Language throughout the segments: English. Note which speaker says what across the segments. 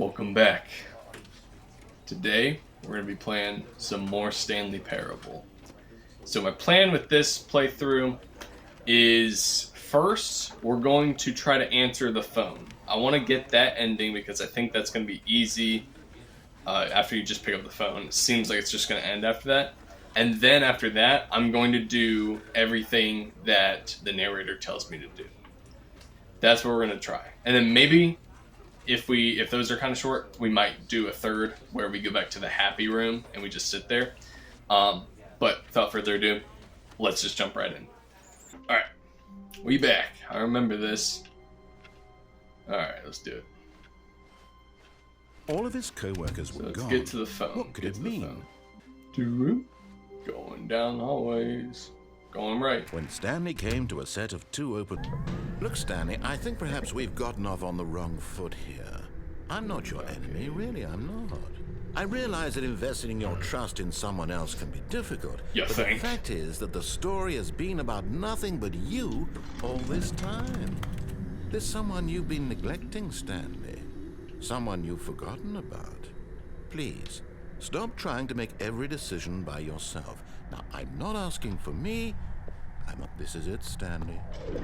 Speaker 1: Welcome back. Today, we're going to be playing some more Stanley Parable. So my plan with this playthrough is first, we're going to try to answer the phone. I want to get that ending because I think that's going to be easy after you just pick up the phone. It seems like it's just going to end after that. And then after that, I'm going to do everything that the narrator tells me to do. That's what we're going to try. And then maybe if those are kind of short, we might do a third where we go back to the happy room and we just sit there. But without further ado, let's just jump right in. All right, we back. I remember this. All right, let's do it.
Speaker 2: All of his co-workers were gone.
Speaker 1: Let's get to the phone.
Speaker 2: What could it mean?
Speaker 1: Going down hallways. Going right.
Speaker 2: When Stanley came to a set of two open... Look, Stanley, I think perhaps we've gotten off on the wrong foot here. I'm not your enemy, really, I'm not. I realize that investing your trust in someone else can be difficult.
Speaker 1: You
Speaker 2: but
Speaker 1: think?
Speaker 2: The fact is that the story has been about nothing but you all this time. There's someone you've been neglecting, Stanley. Someone you've forgotten about. Please, stop trying to make every decision by yourself. Now, I'm not asking for me. This is it, Stanley.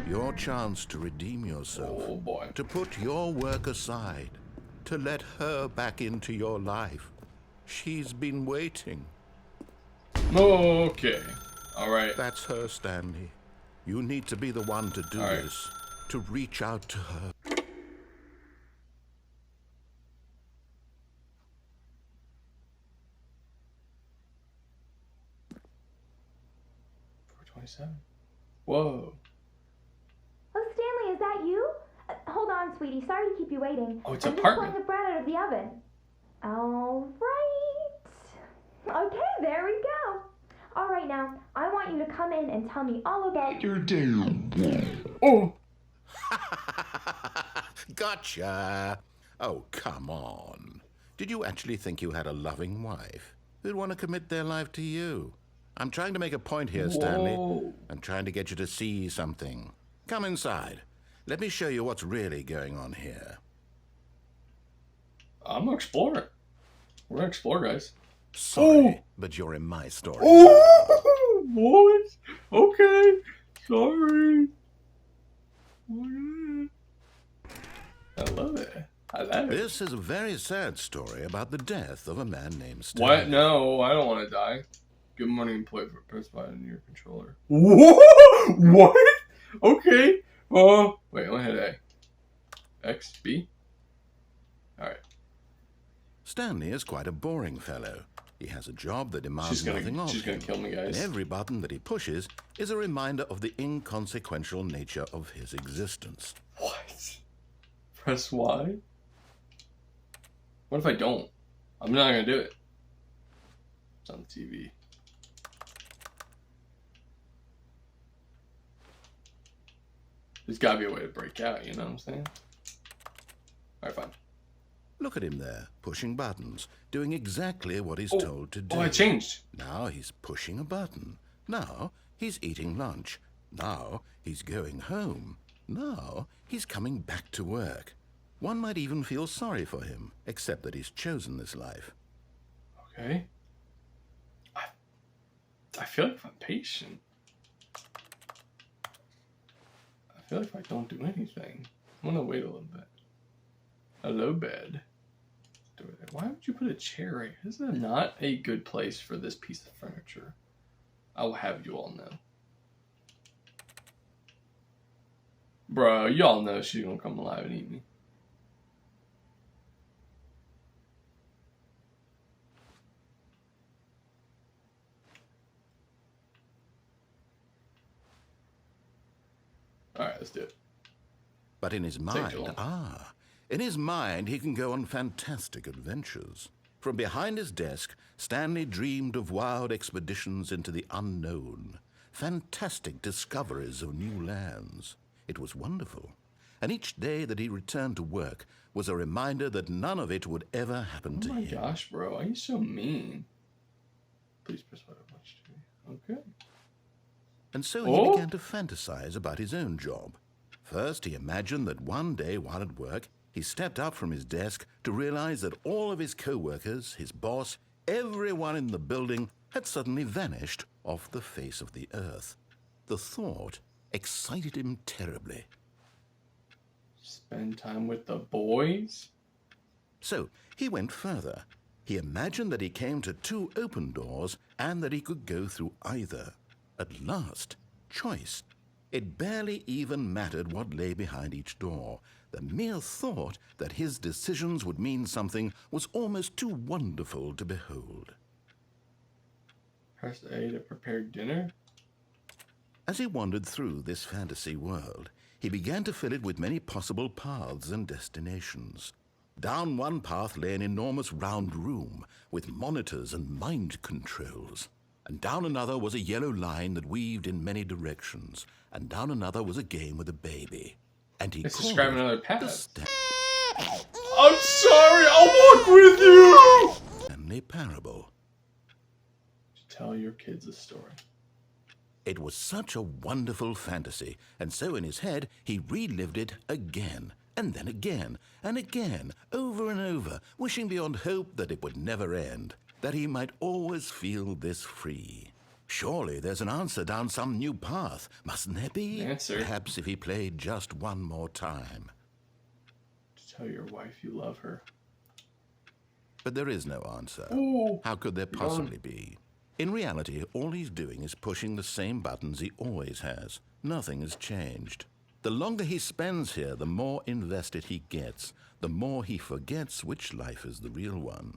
Speaker 2: Your chance to redeem yourself.
Speaker 1: Oh, boy.
Speaker 2: To put your work aside. To let her back into your life. She's been waiting.
Speaker 1: Okay. All right.
Speaker 2: That's her, Stanley. You need to be the one to do this. To reach out to her.
Speaker 1: 27. Whoa.
Speaker 3: Oh, Stanley, is that you? Hold on, sweetie. Sorry to keep you waiting.
Speaker 1: Oh, it's
Speaker 3: I'm
Speaker 1: apartment.
Speaker 3: just pulling the bread out of the oven. All right. Okay, there we go. All right, now, I want you to come in and tell me all about
Speaker 1: your day. Oh.
Speaker 2: Gotcha. Oh, come on. Did you actually think you had a loving wife who'd want to commit their life to you? I'm trying to make a point here, Stanley.
Speaker 1: Whoa.
Speaker 2: I'm trying to get you to see something. Come inside. Let me show you what's really going on here.
Speaker 1: I'm gonna explore it. We're gonna explore, guys.
Speaker 2: Sorry, but you're in my story.
Speaker 1: Oh, boys. Okay. Sorry. I love it. I love it.
Speaker 2: This is a very sad story about the death of a man named Stanley.
Speaker 1: What? No, I don't want to die. Good morning and play for press button in your controller. What? Okay. Wait, I only had A. X, B? Alright.
Speaker 2: Stanley is quite a boring fellow. He has a job that demands nothing of him.
Speaker 1: She's gonna kill me, guys.
Speaker 2: And every button that he pushes is a reminder of the inconsequential nature of his existence.
Speaker 1: What? Press Y? What if I don't? I'm not gonna do it. It's on the TV. There's gotta be a way to break out, you know what I'm saying? Alright, fine.
Speaker 2: Look at him there, pushing buttons, doing exactly what he's told to do.
Speaker 1: Oh, I changed.
Speaker 2: Now he's pushing a button. Now he's eating lunch. Now he's going home. Now he's coming back to work. One might even feel sorry for him, except that he's chosen this life.
Speaker 1: Okay. I feel like if I'm patient. I feel like if I don't do anything, I'm gonna wait a little bit. Hello, bed. Why would you put a chair right here? This is not a good place for this piece of furniture. I will have you all know. Bro, y'all know she's gonna come alive and eat me. Alright, let's do it.
Speaker 2: But in his mind, in his mind, he can go on fantastic adventures. From behind his desk, Stanley dreamed of wild expeditions into the unknown, fantastic discoveries of new lands. It was wonderful. And each day that he returned to work was a reminder that none of it would ever happen to him.
Speaker 1: Oh my gosh, bro. Why are you so mean? Please press what I watched. Okay.
Speaker 2: And so he began to fantasize about his own job. First, he imagined that one day while at work, he stepped up from his desk to realize that all of his co-workers, his boss, everyone in the building had suddenly vanished off the face of the earth. The thought excited him terribly.
Speaker 1: Spend time with the boys?
Speaker 2: So he went further. He imagined that he came to 2 open doors and that he could go through either. At last, choice. It barely even mattered what lay behind each door. The mere thought that his decisions would mean something was almost too wonderful to behold.
Speaker 1: Press A to prepare dinner?
Speaker 2: As he wandered through this fantasy world, he began to fill it with many possible paths and destinations. Down one path lay an enormous round room with monitors and mind controls. And down another was a yellow line that weaved in many directions. And down another was a game with a baby. And he
Speaker 1: Let's
Speaker 2: called
Speaker 1: describe
Speaker 2: it
Speaker 1: another
Speaker 2: the
Speaker 1: path. I'm sorry, I'll walk with you!
Speaker 2: Stanley Parable.
Speaker 1: Tell your kids a story.
Speaker 2: It was such a wonderful fantasy, and so in his head he relived it again, and then again, and again, over and over, wishing beyond hope that it would never end, that he might always feel this free. Surely there's an answer down some new path, mustn't there be?
Speaker 1: Answer.
Speaker 2: Perhaps if he played just one more time.
Speaker 1: Tell your wife you love her.
Speaker 2: But there is no answer.
Speaker 1: Ooh.
Speaker 2: How could there possibly be? In reality, all he's doing is pushing the same buttons he always has. Nothing has changed. The longer he spends here, the more invested he gets, the more he forgets which life is the real one.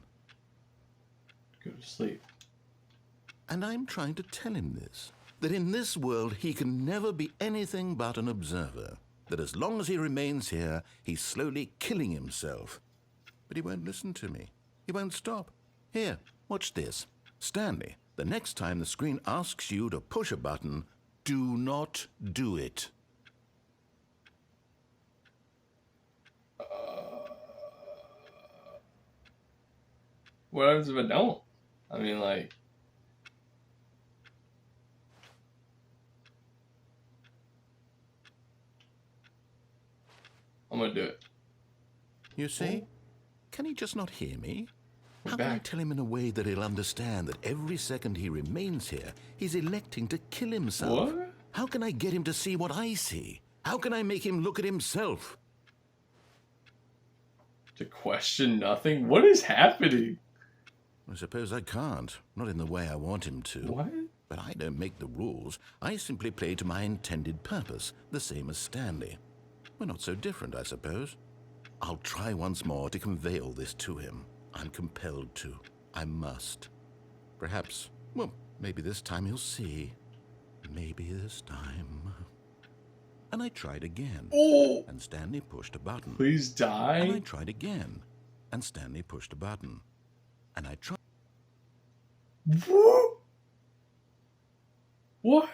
Speaker 1: Go to sleep.
Speaker 2: And I'm trying to tell him this, that in this world he can never be anything but an observer, that as long as he remains here, he's slowly killing himself. But he won't listen to me. He won't stop. Here, watch this. Stanley, the next time the screen asks you to push a button, do not do it.
Speaker 1: What happens if I don't? I mean, like... I'm gonna do it.
Speaker 2: You see? Can he just not hear me?
Speaker 1: We're
Speaker 2: How can I
Speaker 1: back.
Speaker 2: tell him in a way that he'll understand that every second he remains here, he's electing to kill himself?
Speaker 1: What?
Speaker 2: How can I get him to see what I see? How can I make him look at himself?
Speaker 1: To question nothing? What is happening?
Speaker 2: I suppose I can't. Not in the way I want him to.
Speaker 1: What?
Speaker 2: But I don't make the rules. I simply play to my intended purpose, the same as Stanley. We're not so different, I suppose. I'll try once more to convey all this to him. I'm compelled to. I must. Perhaps, well, maybe this time he'll see. Maybe this time. And I tried again.
Speaker 1: Oh!
Speaker 2: And Stanley pushed a button.
Speaker 1: Please
Speaker 2: And I
Speaker 1: die.
Speaker 2: tried again. And Stanley pushed a button. And I tried.
Speaker 1: What? What?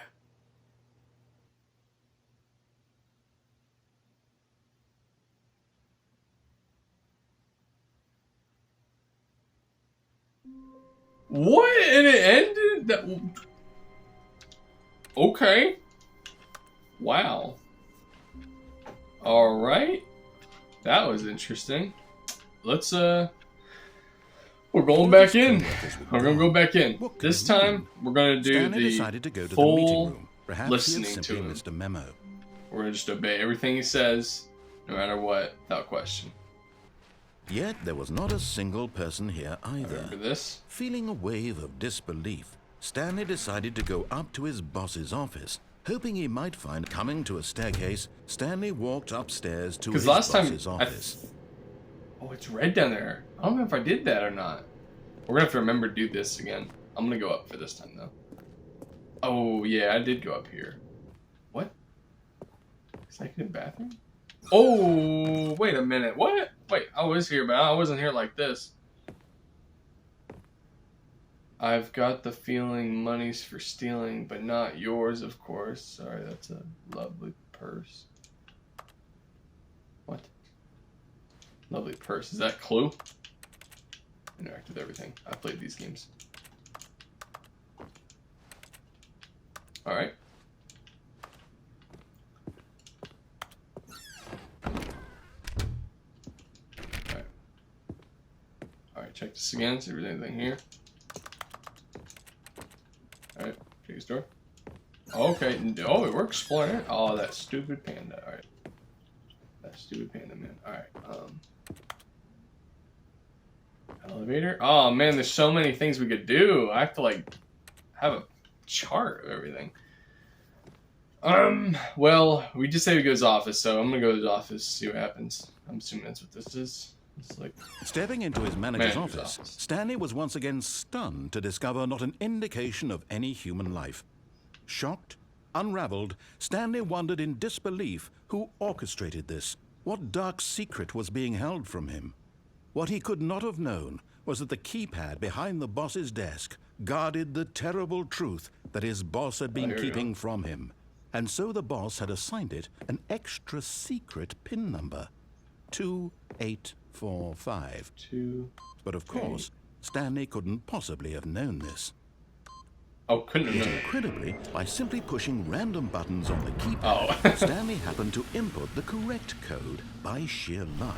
Speaker 1: What? And it ended? That... Okay. Wow. Alright. That was interesting. Let's, we're going back in. We're gonna go back in.
Speaker 2: What can
Speaker 1: This
Speaker 2: we
Speaker 1: time,
Speaker 2: do?
Speaker 1: we're gonna do
Speaker 2: Stanley
Speaker 1: the
Speaker 2: decided to go to the
Speaker 1: full
Speaker 2: meeting room. Perhaps
Speaker 1: listening
Speaker 2: he had
Speaker 1: to
Speaker 2: simply
Speaker 1: him.
Speaker 2: missed a memo.
Speaker 1: We're gonna just obey everything he says, no matter what, without question.
Speaker 2: Yet there was not a single person here either.
Speaker 1: Remember this?
Speaker 2: Feeling a wave of disbelief, Stanley decided to go up to his boss's office, hoping he might find coming to a staircase. Stanley walked upstairs to his
Speaker 1: Because last time,
Speaker 2: boss's office.
Speaker 1: oh, it's red down there. I don't know if I did that or not. We're gonna have to remember to do this again. I'm gonna go up for this time though. Oh yeah, I did go up here. What? Executive bathroom? Oh, wait a minute. What? Wait, I was here, but I wasn't here like this. I've got the feeling money's for stealing, but not yours, of course. Sorry, that's a lovely purse. What? Lovely purse. Is that Clue? Interact with everything. I've played these games. Alright. Alright, check this again, see if there's anything here. Alright, check this door. Okay, oh, we're exploring it. Oh, that stupid panda. Alright. That stupid panda, man. Alright, elevator? Oh, man, there's so many things we could do. I have to, like, have a chart of everything. Well, we just say we go to his office, so I'm gonna go to his office, see what happens. I'm assuming that's what this is. It's like
Speaker 2: Stepping into his manager's office, Stanley was once again stunned to discover not an indication of any human life. Shocked, unraveled, Stanley wondered in disbelief who orchestrated this. What dark secret was being held from him? What he could not have known was that the keypad behind the boss's desk guarded the terrible truth that his boss had been keeping from him. And so the boss had assigned it an extra secret PIN number, 2845. But of course, Stanley couldn't possibly have known this.
Speaker 1: Oh, couldn't have known.
Speaker 2: Incredibly, by simply pushing random buttons on the keypad, Stanley happened to input the correct code by sheer luck.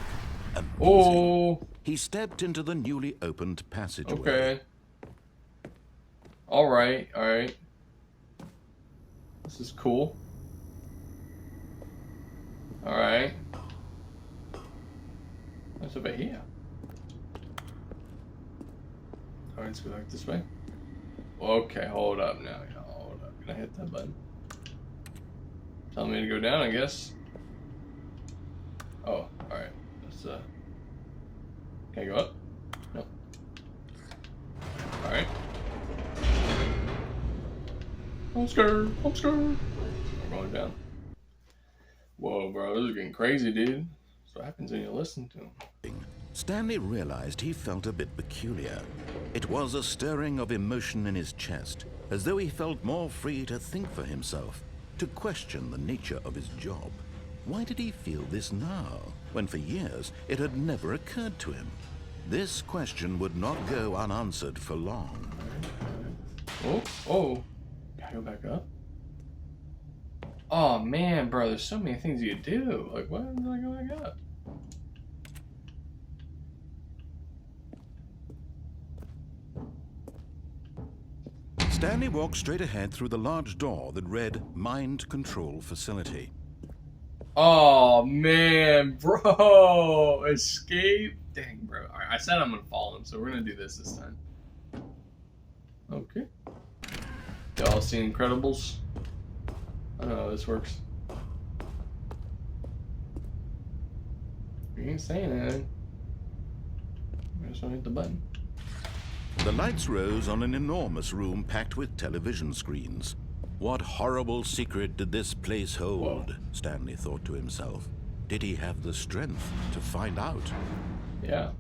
Speaker 2: Amazing.
Speaker 1: Oh!
Speaker 2: He stepped into the newly opened passageway.
Speaker 1: Okay. Alright, alright. This is cool. Alright. What's over here? Alright, let's go back this way. Okay, hold up now. Hold up. Can I hit that button? Telling me to go down, I guess. Oh, alright. Let's, can I go up? No. Alright. I'm scared. I'm scared. We're going down. Whoa, bro. This is getting crazy, dude. That's what happens when you listen to him.
Speaker 2: Stanley realized he felt a bit peculiar. It was a stirring of emotion in his chest, as though he felt more free to think for himself, to question the nature of his job. Why did he feel this now, when for years it had never occurred to him? This question would not go unanswered for long.
Speaker 1: Oh, oh. Can I go back up? Oh, man, bro. There's so many things you could do. Like, why did I go back up?
Speaker 2: Stanley walked straight ahead through the large door that read Mind Control Facility.
Speaker 1: Oh, man, bro. Escape. Dang, bro. All right, I said I'm going to follow him, so we're going to do this time. Okay. Y'all seen Incredibles? I don't know how this works. You ain't saying anything. I just want to hit the button.
Speaker 2: The lights rose on an enormous room packed with television screens. What horrible secret did this place hold? Whoa. Stanley thought to himself. Did he have the strength to find out?
Speaker 1: Yeah,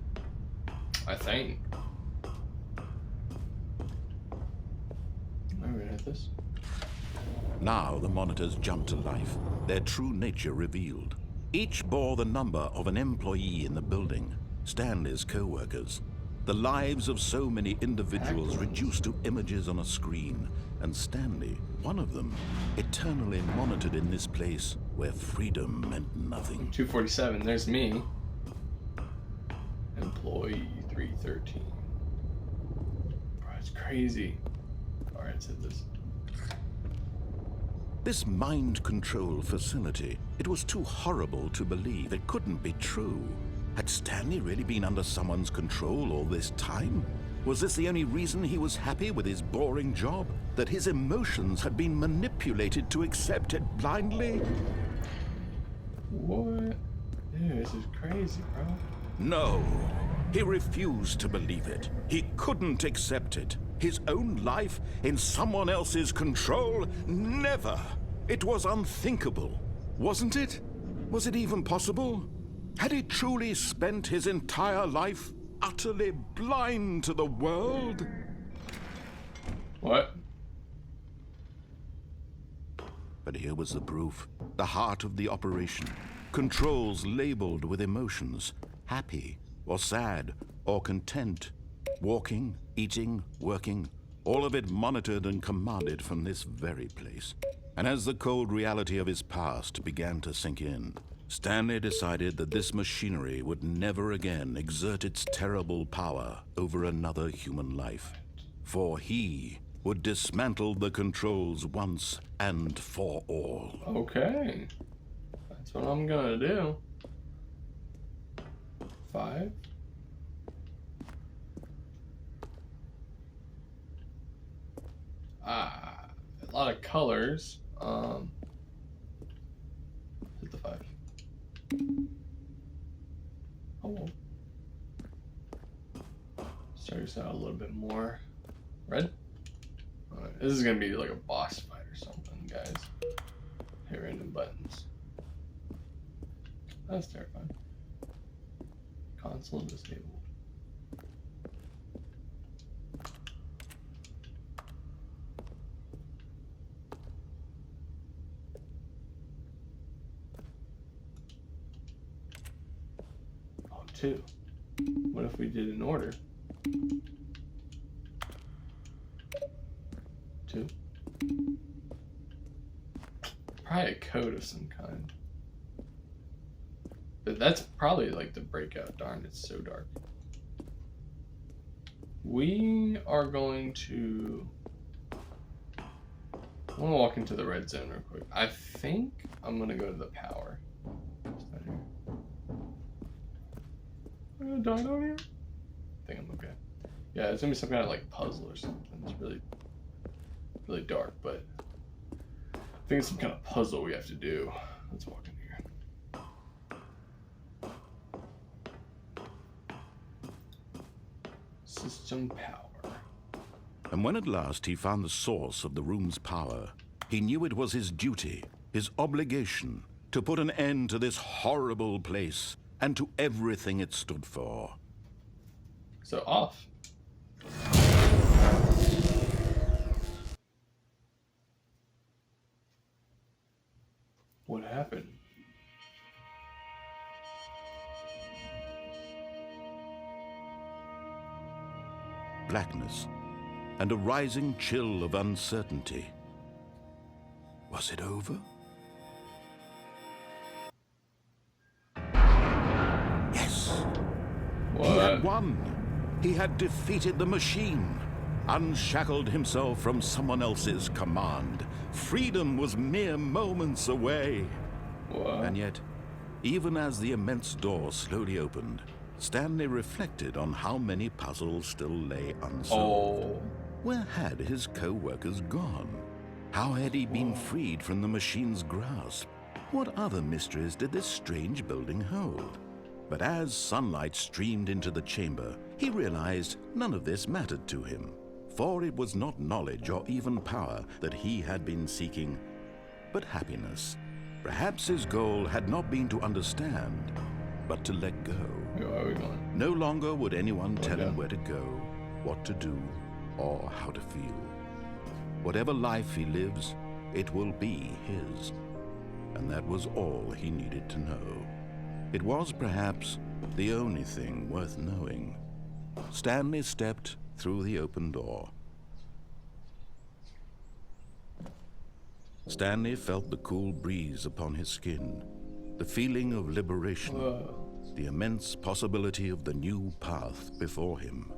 Speaker 1: I think. I'm gonna hit this.
Speaker 2: Now the monitors jumped to life, their true nature revealed. Each bore the number of an employee in the building, Stanley's co-workers. The lives of so many individuals reduced to images on a screen, and Stanley, one of them, eternally monitored in this place where freedom meant nothing.
Speaker 1: 247, there's me. Employee 313. Bro, it's crazy. Alright, let's hit this.
Speaker 2: This mind control facility, it was too horrible to believe. It couldn't be true. Had Stanley really been under someone's control all this time? Was this the only reason he was happy with his boring job? That his emotions had been manipulated to accept it blindly?
Speaker 1: What? Dude, this is crazy, bro.
Speaker 2: No. He refused to believe it. He couldn't accept it. His own life in someone else's control? Never. It was unthinkable. Wasn't it? Was it even possible? Had he truly spent his entire life utterly blind to the world?
Speaker 1: What?
Speaker 2: But here was the proof. The heart of the operation. Controls labeled with emotions. Happy, or sad, or content. Walking, eating, working. All of it monitored and commanded from this very place. And as the cold reality of his past began to sink in, Stanley decided that this machinery would never again exert its terrible power over another human life, for he would dismantle the controls once and for all.
Speaker 1: Okay. That's what I'm gonna do. 5. A lot of colors. Hit the 5. Oh. Start this out a little bit more. Red? Alright, this is gonna be like a boss fight or something, guys. Hit random buttons. That's terrifying. Console disabled. Oh, 2. What if we did an order? 2. Probably a code of some kind. But that's probably like the breakout. Darn, it's so dark. We are going to... I'm gonna walk into the red zone real quick. I think I'm gonna go to the power. Is that here? Am I gonna die down here? I think I'm okay. Yeah, it's gonna be some kind of like puzzle or something. It's really dark, but I think it's some kind of puzzle we have to do. Let's walk in here. System power.
Speaker 2: And when at last he found the source of the room's power, he knew it was his duty, his obligation, to put an end to this horrible place and to everything it stood for.
Speaker 1: So off. What happened?
Speaker 2: Blackness and a rising chill of uncertainty. Was it over? Yes.
Speaker 1: What?
Speaker 2: He had won. He had defeated the machine, unshackled himself from someone else's command. Freedom was mere moments away.
Speaker 1: What?
Speaker 2: And yet, even as the immense door slowly opened, Stanley reflected on how many puzzles still lay unsolved.
Speaker 1: Oh.
Speaker 2: Where had his co-workers gone? How had he been freed from the machine's grasp? What other mysteries did this strange building hold? But as sunlight streamed into the chamber, he realized none of this mattered to him, for it was not knowledge or even power that he had been seeking, but happiness. Perhaps his goal had not been to understand, but to let go.
Speaker 1: Where are we going?
Speaker 2: No longer would anyone tell
Speaker 1: down.
Speaker 2: him where to go, what to do, or how to feel. Whatever life he lives, it will be his. And that was all he needed to know. It was perhaps the only thing worth knowing. Stanley stepped through the open door. Stanley felt the cool breeze upon his skin, the feeling of liberation, the immense possibility of the new path before him.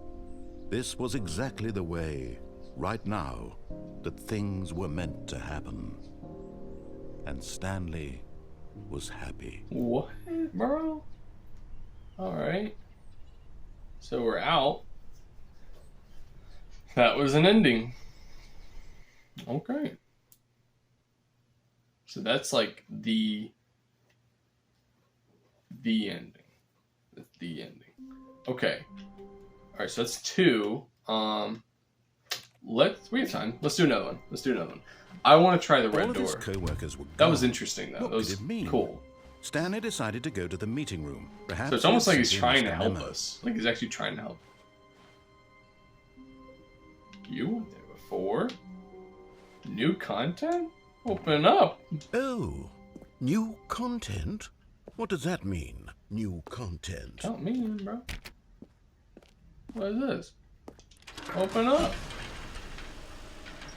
Speaker 2: This was exactly the way, right now, that things were meant to happen. And Stanley was happy.
Speaker 1: What, bro? Alright. So we're out. That was an ending. Okay. So that's like the ending. That's the ending. Okay. Alright, so that's 2. We have time. Let's do another one. I want to try the
Speaker 2: All
Speaker 1: red
Speaker 2: of his
Speaker 1: door.
Speaker 2: co-workers were
Speaker 1: That was
Speaker 2: gone.
Speaker 1: interesting, though.
Speaker 2: What
Speaker 1: That was
Speaker 2: did it mean?
Speaker 1: cool.
Speaker 2: Stanley decided to go to the meeting room. Perhaps
Speaker 1: So it's almost like he's
Speaker 2: he'd
Speaker 1: trying to
Speaker 2: seen
Speaker 1: help
Speaker 2: Emma.
Speaker 1: us. Like he's actually trying to help. You went there before? New content? Open up.
Speaker 2: Oh, new content? What does that mean, new content?
Speaker 1: Count me in, bro. What is this? Open up.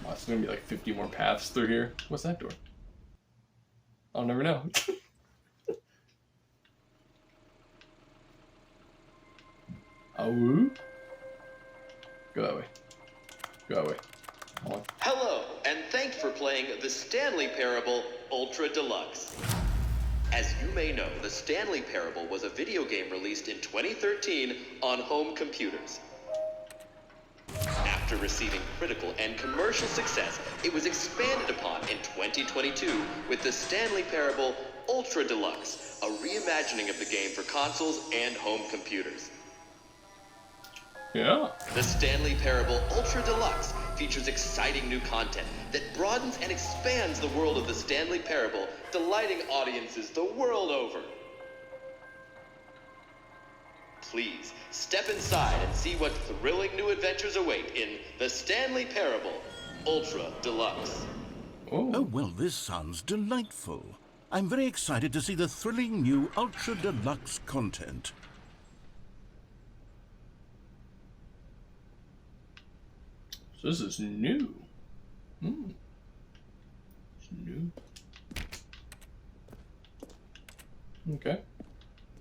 Speaker 1: Wow, it's gonna be like 50 more paths through here. What's that door? I'll never know. Oh. Go that way. Go that way. Come on.
Speaker 4: Hello, and thanks for playing the Stanley Parable Ultra Deluxe. As you may know, the Stanley Parable was a video game released in 2013 on home computers. After receiving critical and commercial success, it was expanded upon in 2022 with the Stanley Parable Ultra Deluxe, a reimagining of the game for consoles and home computers.
Speaker 1: Yeah.
Speaker 4: The Stanley Parable Ultra Deluxe features exciting new content that broadens and expands the world of the Stanley Parable, delighting audiences the world over. Please, step inside and see what thrilling new adventures await in the Stanley Parable Ultra Deluxe.
Speaker 2: Oh, well, this sounds delightful. I'm very excited to see the thrilling new Ultra Deluxe content.
Speaker 1: So this is new. It's new. Okay.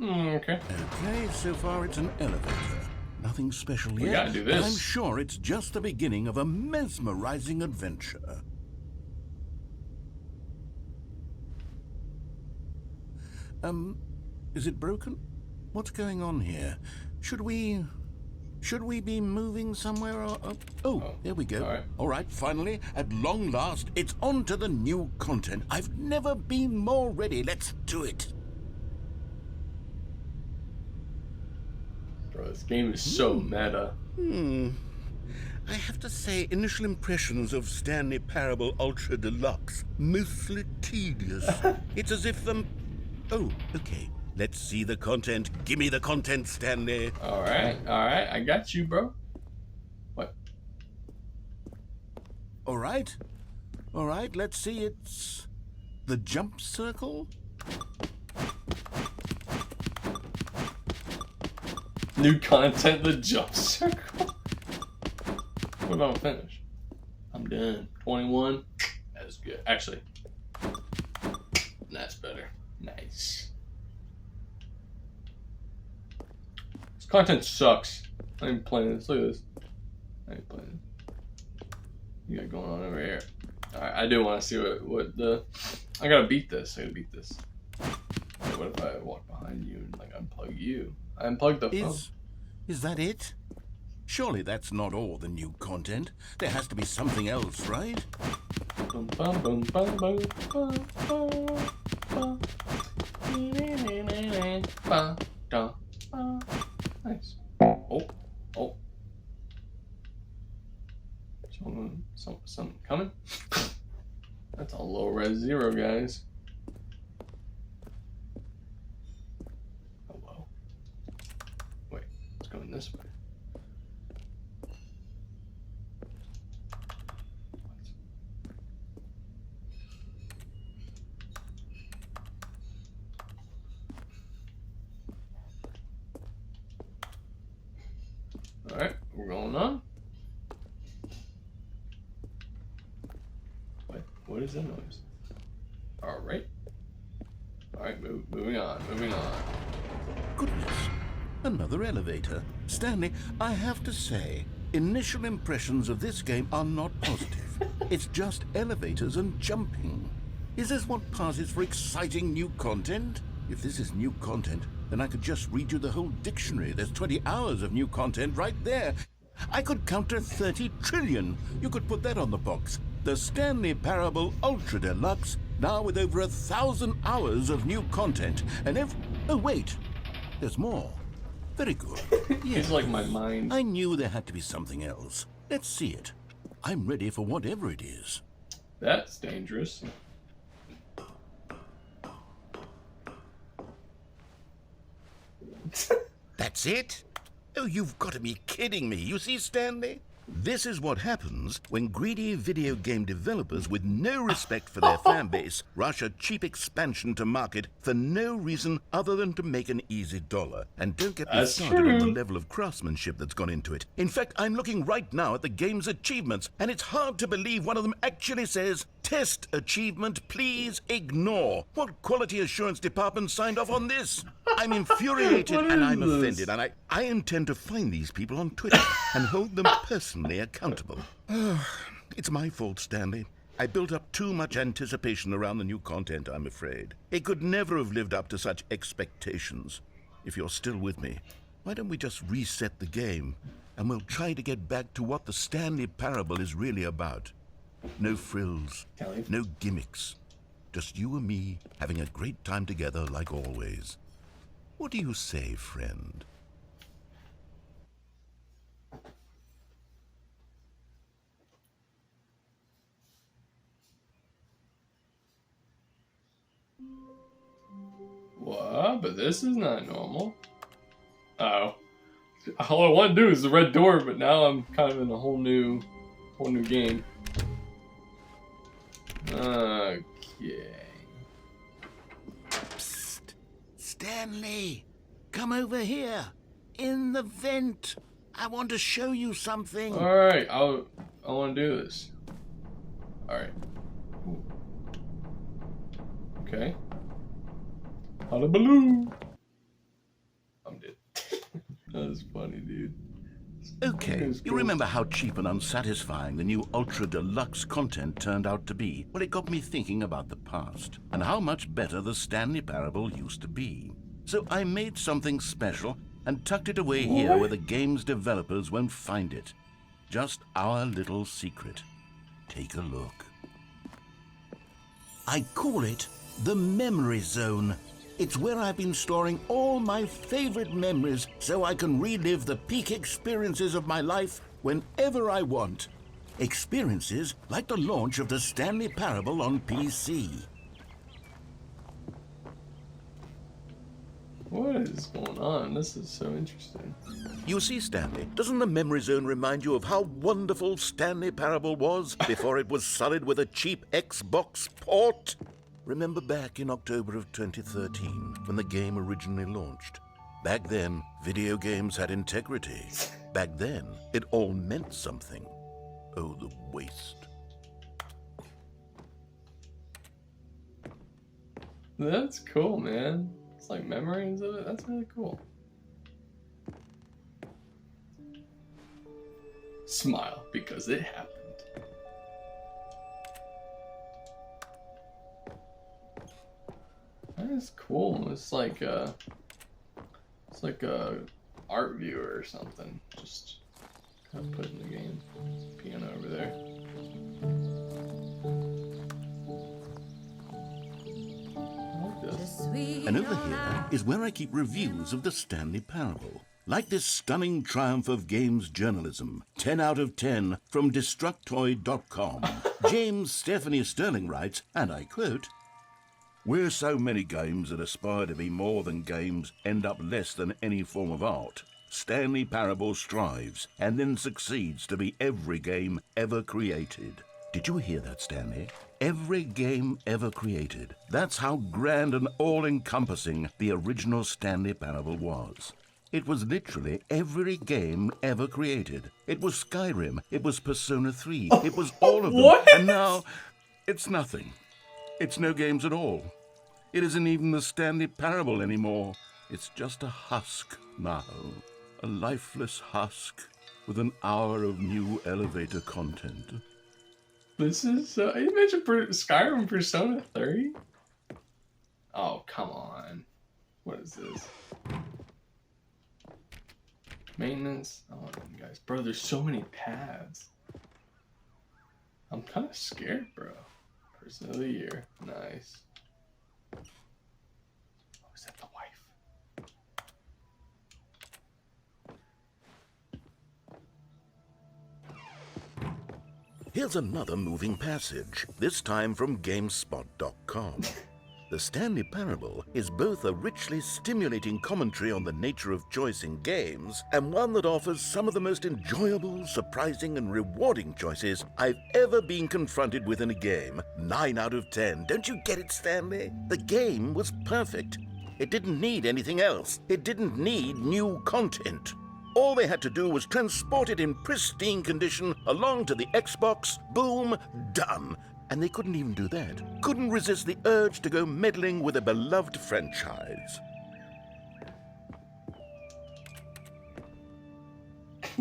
Speaker 1: Okay.
Speaker 2: Okay, so far it's an elevator. Nothing special yet.
Speaker 1: We gotta do this.
Speaker 2: But I'm sure it's just the beginning of a mesmerizing adventure. Is it broken? What's going on here? Should we be moving somewhere? Or, oh, there we go. All right, finally, at long last, it's on to the new content. I've never been more ready. Let's do it.
Speaker 1: Bro, this game is so meta.
Speaker 2: I have to say, initial impressions of Stanley Parable Ultra Deluxe, mostly tedious. It's as if, oh, okay. Let's see the content. Give me the content, Stanley.
Speaker 1: All right, I got you, bro. What?
Speaker 2: All right, let's see. It's the jump circle.
Speaker 1: New content, the jump circle. What about finish? I'm done. 21. That's good. Actually, that's better. Nice. This content sucks. I ain't playing this. Look at this. I ain't playing this. You got going on over here. Alright, I do want to see what the... I gotta beat this. Wait, what if I walk behind you and like unplug you? I unplugged the phone.
Speaker 2: Is that it? Surely that's not all the new content. There has to be something else, right?
Speaker 1: Bum, bum, bum, bum, bum, bum, bum, bum. Nice. Oh. Something coming? That's a low res 0, guys. Hello. Wait, it's going this way. Alright, we're going on. Wait, what is that noise? Alright. Alright, moving on.
Speaker 2: Goodness, another elevator. Stanley, I have to say, initial impressions of this game are not positive. It's just elevators and jumping. Is this what passes for exciting new content? If this is new content, then I could just read you the whole dictionary. There's 20 hours of new content right there. I could count to 30 trillion. You could put that on the box. The Stanley Parable Ultra Deluxe, now with over 1,000 hours of new content. And oh, wait. There's more. Very good.
Speaker 1: It's like my mind.
Speaker 2: I knew there had to be something else. Let's see it. I'm ready for whatever it is.
Speaker 1: That's dangerous.
Speaker 2: That's it? Oh, you've got to be kidding me. You see, Stanley? This is what happens when greedy video game developers with no respect for their fan base rush a cheap expansion to market for no reason other than to make an easy dollar. And don't get me started on the level of craftsmanship that's gone into it. In fact, I'm looking right now at the game's achievements, and it's hard to believe one of them actually says, "Test achievement, please ignore." What quality assurance department signed off on this? I'm infuriated
Speaker 1: What
Speaker 2: and
Speaker 1: is
Speaker 2: I'm
Speaker 1: this?
Speaker 2: offended, and I intend to find these people on Twitter and hold them personally accountable. It's my fault, Stanley. I built up too much anticipation around the new content, I'm afraid. It could never have lived up to such expectations. If you're still with me, why don't we just reset the game, and we'll try to get back to what the Stanley Parable is really about. No frills, no gimmicks. Just you and me having a great time together like always. What do you say, friend?
Speaker 1: What? But this is not normal. Oh. All I want to do is the red door, but now I'm kind of in a whole new game. Okay.
Speaker 2: Psst! Stanley! Come over here! In the vent! I want to show you something!
Speaker 1: Alright, I want to do this. Alright. Okay. Hullabaloo! I'm dead. That was funny, dude.
Speaker 2: Okay,
Speaker 1: That's
Speaker 2: you
Speaker 1: cool.
Speaker 2: remember how cheap and unsatisfying the new Ultra Deluxe content turned out to be? Well, it got me thinking about the past, and how much better the Stanley Parable used to be. So I made something special and tucked it away here where the game's developers won't find it. Just our little secret. Take a look. I call it the Memory Zone. It's where I've been storing all my favorite memories so I can relive the peak experiences of my life whenever I want. Experiences like the launch of the Stanley Parable on PC.
Speaker 1: What is going on? This is so interesting.
Speaker 2: You see, Stanley, doesn't the Memory Zone remind you of how wonderful Stanley Parable was before it was sullied with a cheap Xbox port? Remember back in October of 2013, when the game originally launched? Back then, video games had integrity. Back then, it all meant something. Oh, the waste.
Speaker 1: That's cool, man. It's like memories of it. That's really cool. Smile because it happened. That is cool. It's like a art viewer or something. Just kind of put in the game. Piano over there. I like this.
Speaker 2: And over here is where I keep reviews of the Stanley Parable. Like this stunning triumph of games journalism, 10 out of 10 from Destructoid.com. James Stephanie Sterling writes, and I quote, "Where so many games that aspire to be more than games end up less than any form of art, Stanley Parable strives and then succeeds to be every game ever created." Did you hear that, Stanley? Every game ever created. That's how grand and all-encompassing the original Stanley Parable was. It was literally every game ever created. It was Skyrim, it was Persona 3, it was all of them.
Speaker 1: What?
Speaker 2: And now, it's nothing. It's no games at all. It isn't even the Stanley Parable anymore. It's just a husk now. A lifeless husk with an hour of new elevator content.
Speaker 1: This is, you mentioned Skyrim Persona 3? Oh, come on. What is this? Maintenance? Oh, guys. Bro, there's so many paths. I'm kind of scared, bro. Person of the year. Nice. Oh, is that the wife?
Speaker 2: Here's another moving passage, this time from GameSpot.com. The Stanley Parable is both a richly stimulating commentary on the nature of choice in games, and one that offers some of the most enjoyable, surprising, and rewarding choices I've ever been confronted with in a game. 9 out of 10. Don't you get it, Stanley? The game was perfect. It didn't need anything else. It didn't need new content. All they had to do was transport it in pristine condition along to the Xbox. Boom, done. And they couldn't even do that. Couldn't resist the urge to go meddling with a beloved franchise.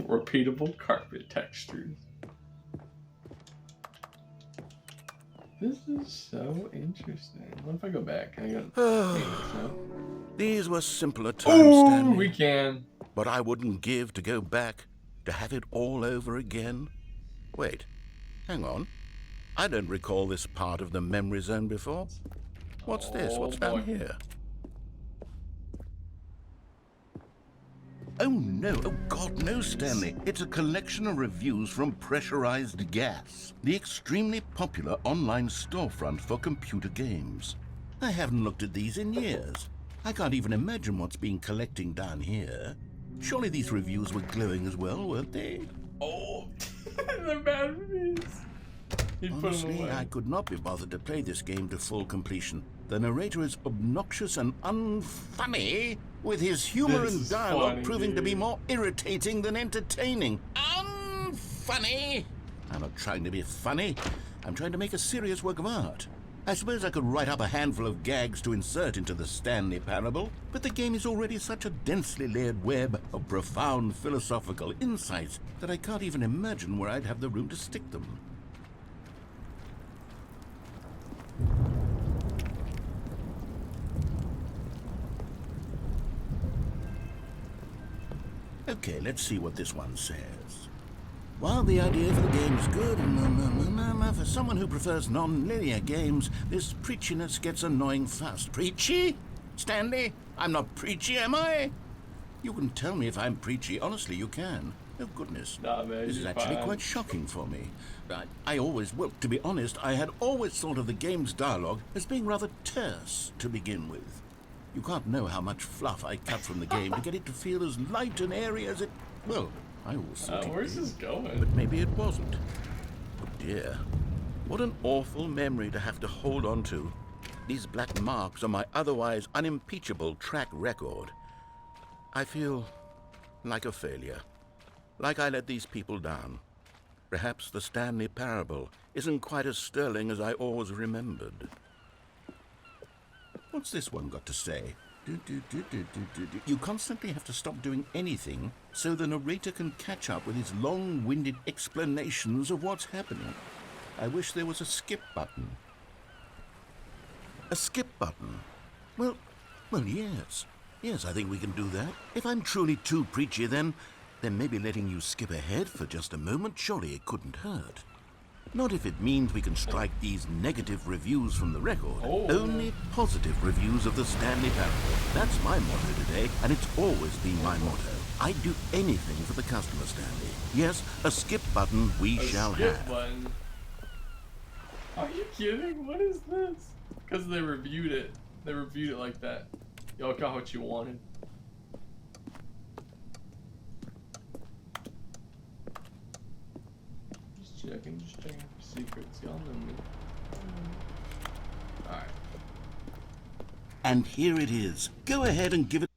Speaker 1: Repeatable carpet textures. This is so interesting. What if I go back? Can I go? No?
Speaker 2: These were simpler times,
Speaker 1: Oh,
Speaker 2: Stanley.
Speaker 1: we can.
Speaker 2: But I wouldn't give to go back, to have it all over again. Wait, hang on. I don't recall this part of the memory zone before. What's this? What's down here? Oh no, oh God, no, Stanley. It's a collection of reviews from Pressurized Gas, the extremely popular online storefront for computer games. I haven't looked at these in years. I can't even imagine what's being collecting down here. Surely these reviews were glowing as well, weren't they?
Speaker 1: Oh, the bad reviews.
Speaker 2: Honestly, I could not be bothered to play this game to full completion. The narrator is obnoxious and unfunny, with his humor and dialogue proving to be more irritating than entertaining. Unfunny! I'm not trying to be funny. I'm trying to make a serious work of art. I suppose I could write up a handful of gags to insert into the Stanley Parable, but the game is already such a densely layered web of profound philosophical insights that I can't even imagine where I'd have the room to stick them. Okay, let's see what this one says. While the idea for the game is good, for someone who prefers non-linear games, this preachiness gets annoying fast. Preachy? Stanley, I'm not preachy, am I? You can tell me if I'm preachy. Honestly, you can. Oh, goodness.
Speaker 1: Nah, man,
Speaker 2: this is actually quite shocking for me. I always, well, to be honest, I had always thought of the game's dialogue as being rather terse to begin with. You can't know how much fluff I cut from the game to get it to feel as light and airy as it... Well, I always thought it
Speaker 1: where's
Speaker 2: did,
Speaker 1: this going?
Speaker 2: but maybe it wasn't. Oh, dear. What an awful memory to have to hold on to. These black marks on my otherwise unimpeachable track record. I feel like a failure. Like I let these people down. Perhaps the Stanley Parable isn't quite as sterling as I always remembered. What's this one got to say? You constantly have to stop doing anything so the narrator can catch up with his long-winded explanations of what's happening. I wish there was a skip button. A skip button? Well, yes. Yes, I think we can do that. If I'm truly too preachy, then maybe letting you skip ahead for just a moment, surely it couldn't hurt. Not if it means we can strike these negative reviews from the record. Only positive reviews of the Stanley Parable. That's my motto today, and it's always been my motto. I'd do anything for the customer, Stanley. Yes, a skip button we shall have.
Speaker 1: Button. Are you kidding? What is this? Because they reviewed it. They reviewed it like that. Y'all got what you wanted. Just checking secrets. Y'all know me. Alright.
Speaker 2: And here it is. Go ahead and give it...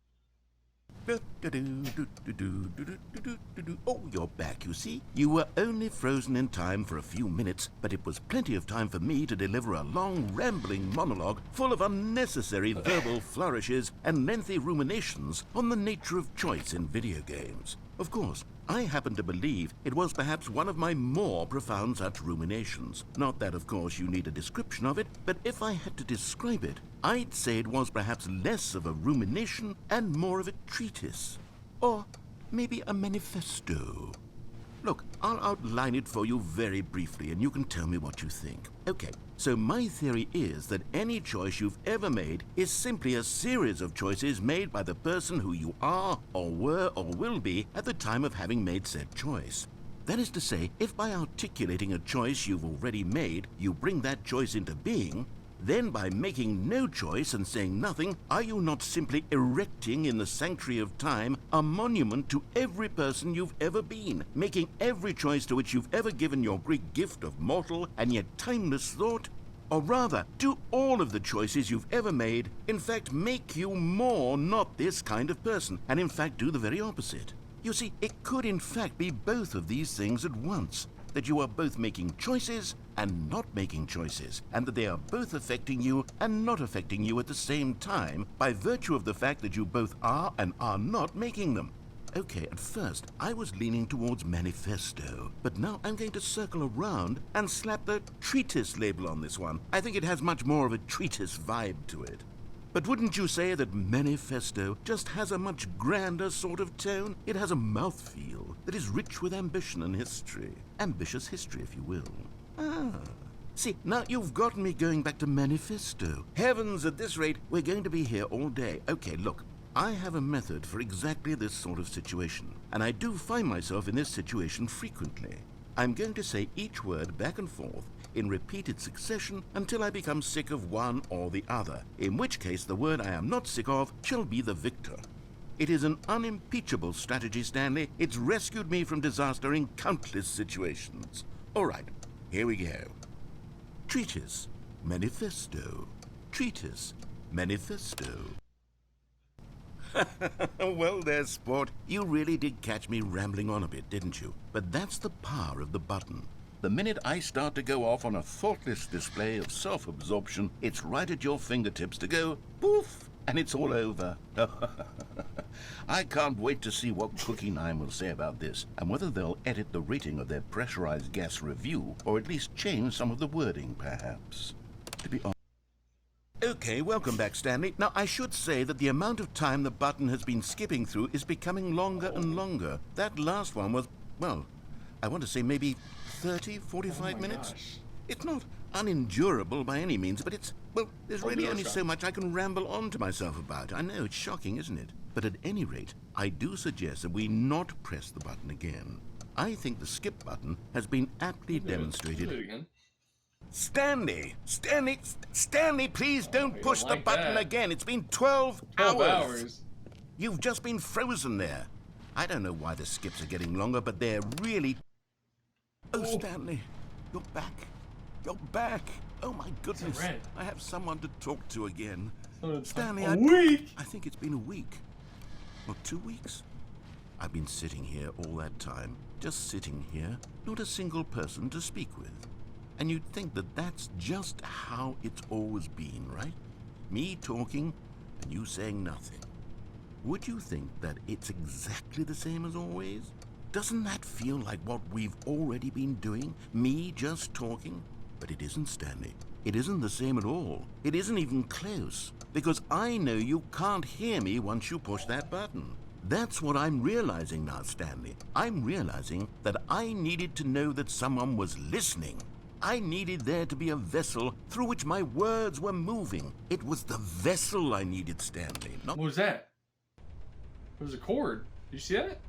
Speaker 2: Oh, you're back, you see. You were only frozen in time for a few minutes, but it was plenty of time for me to deliver a long, rambling monologue full of unnecessary verbal flourishes and lengthy ruminations on the nature of choice in video games. Of course, I happen to believe it was perhaps one of my more profound such ruminations. Not that, of course, you need a description of it, but if I had to describe it, I'd say it was perhaps less of a rumination and more of a treatise. Or maybe a manifesto. Look, I'll outline it for you very briefly, and you can tell me what you think. Okay, so my theory is that any choice you've ever made is simply a series of choices made by the person who you are, or were, or will be at the time of having made said choice. That is to say, if by articulating a choice you've already made, you bring that choice into being, then by making no choice and saying nothing, are you not simply erecting in the sanctuary of time a monument to every person you've ever been, making every choice to which you've ever given your great gift of mortal and yet timeless thought? Or rather, do all of the choices you've ever made, in fact, make you more not this kind of person, and in fact do the very opposite? You see, it could in fact be both of these things at once. That you are both making choices and not making choices, and that they are both affecting you and not affecting you at the same time by virtue of the fact that you both are and are not making them. Okay, at first, I was leaning towards manifesto, but now I'm going to circle around and slap the treatise label on this one. I think it has much more of a treatise vibe to it. But wouldn't you say that manifesto just has a much grander sort of tone? It has a mouthfeel that is rich with ambition and history. Ambitious history, if you will. Ah. See, now you've gotten me going back to manifesto. Heavens, at this rate, we're going to be here all day. Okay, look, I have a method for exactly this sort of situation, and I do find myself in this situation frequently. I'm going to say each word back and forth in repeated succession until I become sick of one or the other, in which case the word I am not sick of shall be the victor. It is an unimpeachable strategy, Stanley. It's rescued me from disaster in countless situations. All right, here we go. Treatise, manifesto. Treatise, manifesto. Well there, sport. You really did catch me rambling on a bit, didn't you? But that's the power of the button. The minute I start to go off on a thoughtless display of self-absorption, it's right at your fingertips to go poof, and it's all over. I can't wait to see what Cookie 9 will say about this, and whether they'll edit the rating of their pressurized gas review, or at least change some of the wording, perhaps. To be honest. Okay, welcome back, Stanley. Now, I should say that the amount of time the button has been skipping through is becoming longer and longer. That last one was, well, I want to say maybe 30, 45 minutes.
Speaker 1: Gosh.
Speaker 2: It's not unendurable by any means, but it's, well, there's really only so much I can ramble on to myself about. I know, it's shocking, isn't it? But at any rate, I do suggest that we not press the button again. I think the skip button has been aptly demonstrated.
Speaker 1: Do it again.
Speaker 2: Stanley, please don't push the
Speaker 1: like
Speaker 2: button
Speaker 1: that.
Speaker 2: again. It's been 12
Speaker 1: 12
Speaker 2: hours.
Speaker 1: hours.
Speaker 2: You've just been frozen there. I don't know why the skips are getting longer, but they're really... Oh, Stanley, you're back. You're back. Oh, my goodness.
Speaker 1: red?
Speaker 2: I have someone to talk to again. Stanley,
Speaker 1: A week?
Speaker 2: I think it's been a week. Or 2 weeks. I've been sitting here all that time. Just sitting here. Not a single person to speak with. And you'd think that that's just how it's always been, right? Me talking and you saying nothing. Would you think that it's exactly the same as always? Doesn't that feel like what we've already been doing? Me just talking? But it isn't, Stanley. It isn't the same at all. It isn't even close. Because I know you can't hear me once you push that button. That's what I'm realizing now, Stanley. I'm realizing that I needed to know that someone was listening. I needed there to be a vessel through which my words were moving. It was the vessel I needed, Stanley. Not...
Speaker 1: What was that? It was a cord. Did you see that?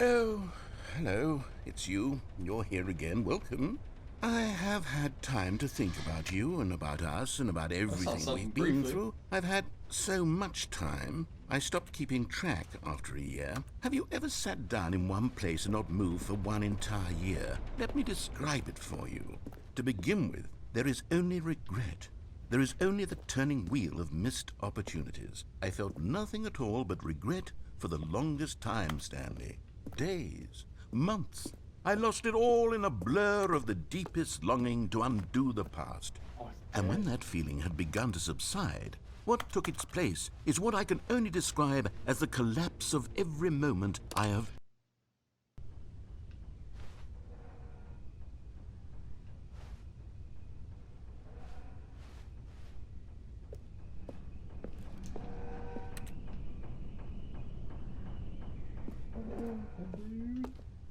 Speaker 2: Oh, hello. It's you. You're here again. Welcome. I have had time to think about you and about us and about everything
Speaker 1: something
Speaker 2: we've been
Speaker 1: briefly.
Speaker 2: through. I've had so much time. I stopped keeping track after a year. Have you ever sat down in one place and not moved for one entire year? Let me describe it for you. To begin with, there is only regret. There is only the turning wheel of missed opportunities. I felt nothing at all but regret for the longest time, Stanley. Days, months. I lost it all in a blur of the deepest longing to undo the past. And when that feeling had begun to subside, what took its place is what I can only describe as the collapse of every moment I have...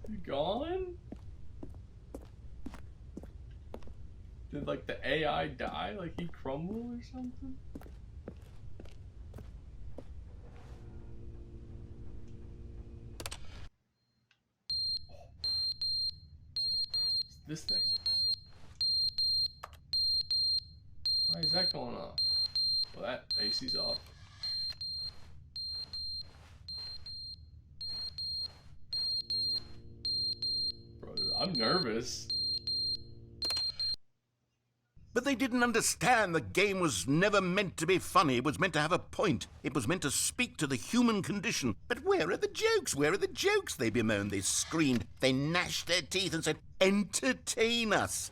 Speaker 1: You gone? Did like the AI die? Like he crumbled or something? What's this thing? Why is that going off? Well, that AC's off. Bro, I'm nervous.
Speaker 2: But they didn't understand the game was never meant to be funny. It was meant to have a point. It was meant to speak to the human condition. But where are the jokes? Where are the jokes? They bemoaned, they screamed, they gnashed their teeth and said, entertain us.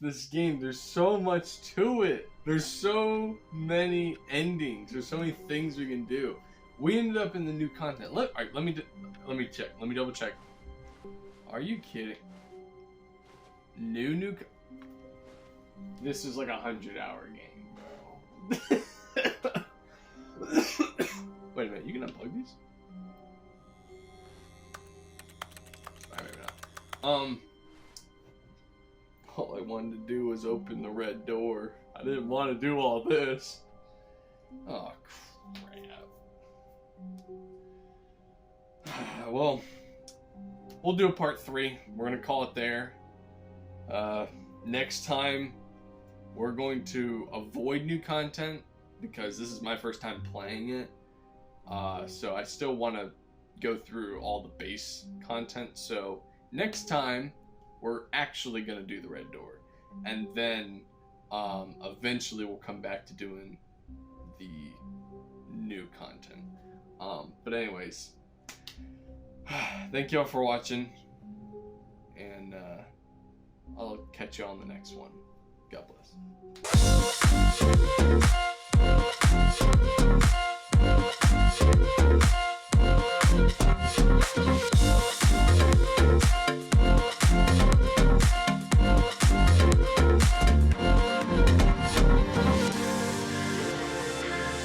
Speaker 1: this game. There's so much to it. There's so many endings. There's so many things we can do. We ended up in the new content. Look, all right, let me check. Let me double check. Are you kidding? New. This is like a 100-hour game, bro. Wait a minute. You can unplug these? Maybe not. All I wanted to do was open the red door. I didn't want to do all this. Oh, crap. Well, we'll do a part 3. We're going to call it there. Next time, we're going to avoid new content because this is my first time playing it. So I still want to go through all the base content. So next time, we're actually going to do the red door. And then eventually we'll come back to doing the new content. But anyways, thank y'all for watching. And I'll catch you on the next one. God bless.